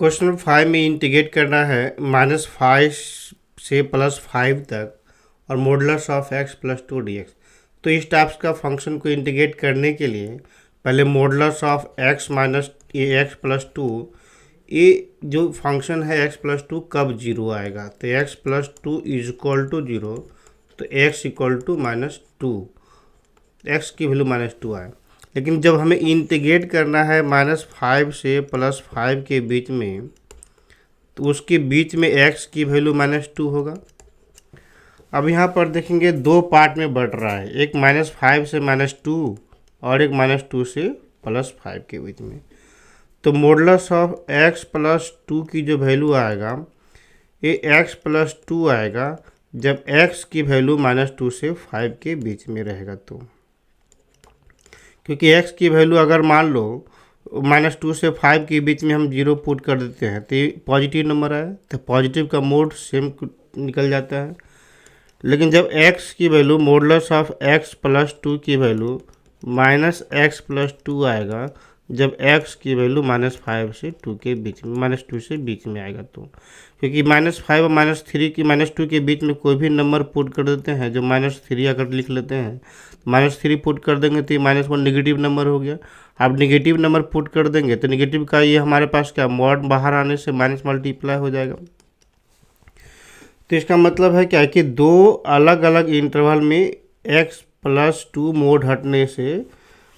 Question number 5 में integrate करना है -5 से +5 तक और मॉडुलस ऑफ x + 2 dx। तो इस टाइप्स का फंक्शन को इंटीग्रेट करने के लिए पहले modulus of x minus x + 2, ये जो फंक्शन है x + 2 कब जीरो आएगा, तो x + 2 = 0, तो x = -2, x की वैल्यू -2 आए। लेकिन जब हमें इंटीग्रेट करना है -5 से +5 के बीच में, तो उसके बीच में x की वैल्यू -2 होगा। अब यहाँ पर देखेंगे दो पार्ट में बढ़ रहा है, एक -5 से -2 और एक -2 से +5 के बीच में। तो मॉडुलस ऑफ x + 2 की जो वैल्यू आएगा, ये x + 2 आएगा जब x की वैल्यू -2 से 5 के बीच में रहेगा। तो क्योंकि x की वैल्यू अगर मान लो -2 से 5 के बीच में हम 0 पुट कर देते हैं तो ये पॉजिटिव नंबर आया, तो पॉजिटिव का मोड सेम निकल जाता है। लेकिन जब x की वैल्यू मॉडुलस ऑफ x + 2 की वैल्यू -x + 2 आएगा जब x की वैल्यू -5 से 2 के बीच में -2 से बीच में आएगा। तो क्योंकि -5 और -3 की -2 के बीच में कोई भी नंबर पुट कर देते हैं, जो -3 अगर लिख लेते हैं, -3 पुट कर देंगे तो ये -1 नेगेटिव नंबर हो गया। अब नेगेटिव नंबर पुट कर देंगे तो नेगेटिव का ये हमारे पास क्या मॉड बाहर आने से माइनस मल्टीप्लाई हो जाएगा। तो इसका मतलब है क्या कि दो अलग अलग इंटरवल में x + 2 मोड हटने से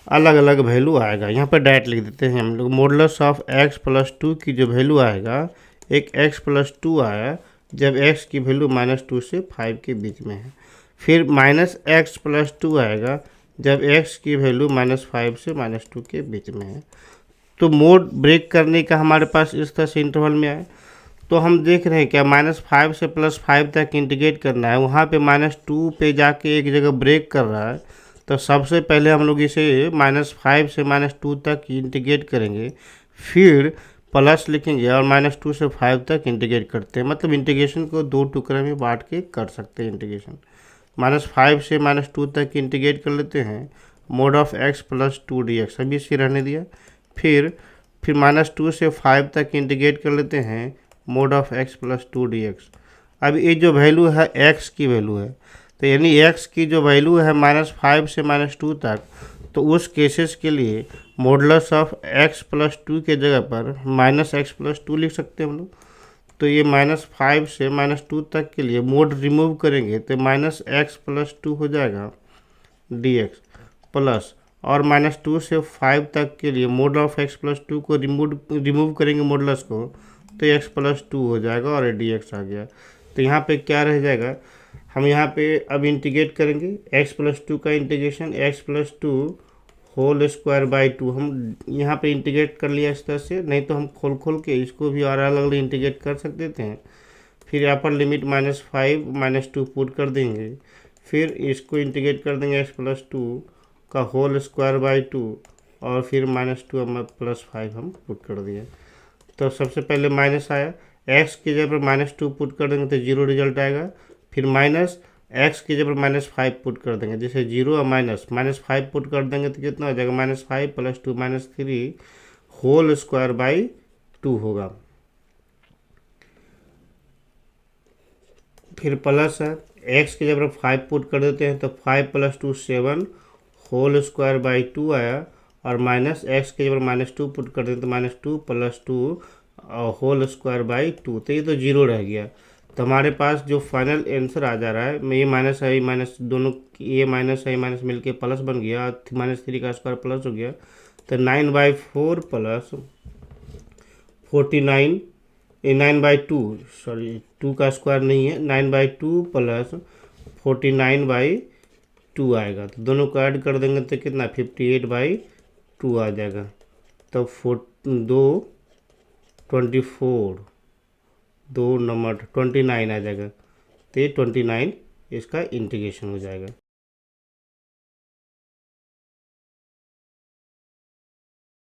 अलग अलग वैल्यू आएगा। यहाँ पर डायरेक्ट लिख देते हैं हम लोग, मॉडुलस ऑफ x + 2 की जो वैल्यू आएगा, एक x + 2 आया जब x की वैल्यू -2 से 5 के बीच में है। फिर -x + 2 आएगा जब x की वैल्यू -5 से -2 के बीच में है। तो मोड ब्रेक करने का हमारे पास इस तरह से इंटरवल में आए। तो हम देख रहे हैं क्या -5 से +5 तक इंटीग्रेट करना है, वहाँ पे -2 पे जाके एक जगह ब्रेक कर रहा है। तो सबसे पहले हम लोग इसे -5 से -2 तक इंटीग्रेट करेंगे, फिर प्लस लिखेंगे और -2 से 5 तक इंटीग्रेट करते हैं। मतलब इंटीग्रेशन को दो टुकड़े में बांट के कर सकते हैं इंटीग्रेशन। -5 से -2 तक इंटीग्रेट कर लेते हैं, मोड ऑफ x + 2 dx अभी इसे रहने दिया। फिर -2 से 5 तक इंटीग्रेट कर लेते हैं, मोड ऑफ x + 2 dx। अब ये जो वैल्यू है x की वैल्यू है, तो यानी x की जो वैल्यू है -5 से -2 तक, तो उस केसेस के लिए मॉडुलस ऑफ x + 2 के जगह पर -x + 2 लिख सकते हैं हम लोग। तो ये -5 से -2 तक के लिए मोड रिमूव करेंगे तो -x + 2 हो जाएगा dx प्लस, और -2 से 5 तक के लिए मोड ऑफ x + 2 को रिमूव करेंगे मॉडुलस को, तो x + 2 हो जाएगा और dx आ गया। तो यहाँ पे क्या रह जाएगा, हम यहाँ पे अब इंटीग्रेट करेंगे x + 2 का integration, x + 2 whole square by 2 हम यहाँ पे इंटीग्रेट कर लिया इस तरह से। नहीं तो हम खोल के इसको भी और अलग अलग इंटीग्रेट कर सकते थे। फिर यहाँ पर लिमिट -5 -2 पुट कर देंगे, फिर इसको इंटीग्रेट कर देंगे x + 2 का होल स्क्वायर बाई 2, और फिर -2 +5 हम पुट कर दिए। तो सबसे पहले माइनस आया, x की जगह पर -2 पुट कर देंगे तो 0 रिजल्ट आएगा। फिर माइनस x की जगह पर -5 पुट कर देंगे, जैसे 0 और -5 पुट कर देंगे तो कितना हो जाएगा, -5 + 2 -3 होल स्क्वायर बाई 2 होगा। फिर प्लस है, x की जगह पर 5 पुट कर देते हैं तो 5 + 2 7 होल स्क्वायर बाई 2 आया, और माइनस x की जगह पर -2 पुट कर देते तो -2 + 2 होल स्क्वायर बाई 2, तो ये तो 0 रह गया। तो हमारे पास जो फाइनल आंसर आ जा रहा है, ये माइनस है माइनस दोनों, ये माइनस है माइनस मिलके प्लस बन गया, -3 का स्क्वायर प्लस हो गया, तो 9/4 प्लस 49, ये 9/2, सॉरी 2 का स्क्वायर नहीं है, 9/2 प्लस 49/2 आएगा। तो दोनों को ऐड कर देंगे तो कितना 58/2 आ जाएगा। तो 2 नंबर 29 आ जाएगा। तो ये 29 इसका इंटीग्रेशन हो जाएगा।